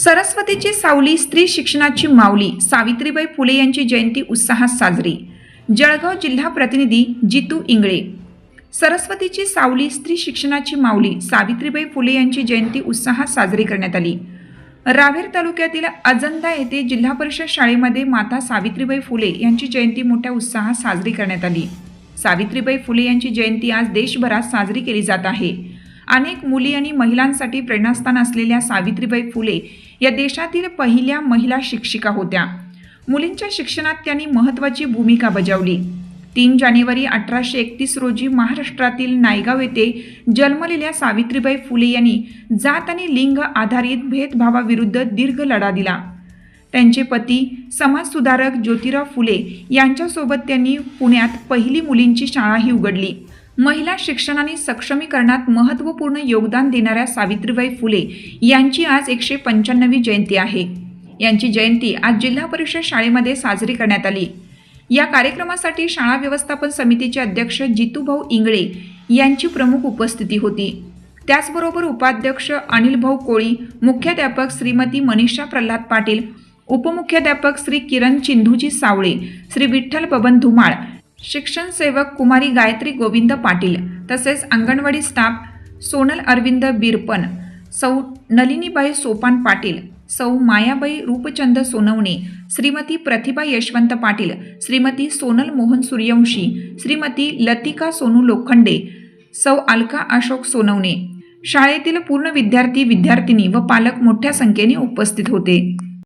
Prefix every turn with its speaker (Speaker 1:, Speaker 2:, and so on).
Speaker 1: सरस्वतीची सावली, स्त्री शिक्षणाची माऊली सावित्रीबाई फुले यांची जयंती उत्साहात साजरी. जळगाव जिल्हा प्रतिनिधी जितू इंगळे. सरस्वतीची सावली, स्त्री शिक्षणाची माऊली सावित्रीबाई फुले यांची जयंती उत्साहात साजरी करण्यात आली. रावेर तालुक्यातील अजंदा येथे जिल्हा परिषद शाळेमध्ये माता सावित्रीबाई फुले यांची जयंती मोठ्या उत्साहात साजरी करण्यात आली. सावित्रीबाई फुले यांची जयंती आज देशभरात साजरी केली जात आहे. अनेक मुली आणि महिलांसाठी प्रेरणास्थान असलेल्या सावित्रीबाई फुले या देशातील पहिल्या महिला शिक्षिका होत्या. मुलींच्या शिक्षणात त्यांनी महत्त्वाची भूमिका बजावली. 3 जानेवारी 1831 रोजी महाराष्ट्रातील नायगाव येथे जन्मलेल्या सावित्रीबाई फुले यांनी जात आणि लिंग आधारित भेदभावाविरुद्ध दीर्घ लढा दिला. त्यांचे पती समाजसुधारक ज्योतिराव फुले यांच्यासोबत त्यांनी पुण्यात पहिली मुलींची शाळाही उघडली. महिला शिक्षण आणि सक्षमीकरणात महत्त्वपूर्ण योगदान देणाऱ्या सावित्रीबाई फुले यांची आज 195वी जयंती आहे. यांची जयंती आज जिल्हा परिषद शाळेमध्ये साजरी करण्यात आली. या कार्यक्रमासाठी शाळा व्यवस्थापन समितीचे अध्यक्ष जितूभाऊ इंगळे यांची प्रमुख उपस्थिती होती. त्याचबरोबर उपाध्यक्ष अनिलभाऊ कोळी, मुख्याध्यापक श्रीमती मनीषा प्रल्हाद पाटील, उपमुख्याध्यापक श्री किरण चिंधूजी सावळे, श्री विठ्ठल बबन धुमाळ, शिक्षण सेवक कुमारी गायत्री गोविंद पाटील, तसेच अंगणवाडी स्टाफ सोनल अरविंद बिरपन, सौ नलिनीबाई सोपान पाटील, सौ मायाबाई रूपचंद सोनवणे, श्रीमती प्रतिभा यशवंत पाटील, श्रीमती सोनल मोहन सूर्यवंशी, श्रीमती लतिका सोनू लोखंडे, सौ अलका अशोक सोनवणे. शाळेतील पूर्ण विद्यार्थी, विद्यार्थिनी व पालक मोठ्या संख्येने उपस्थित होते.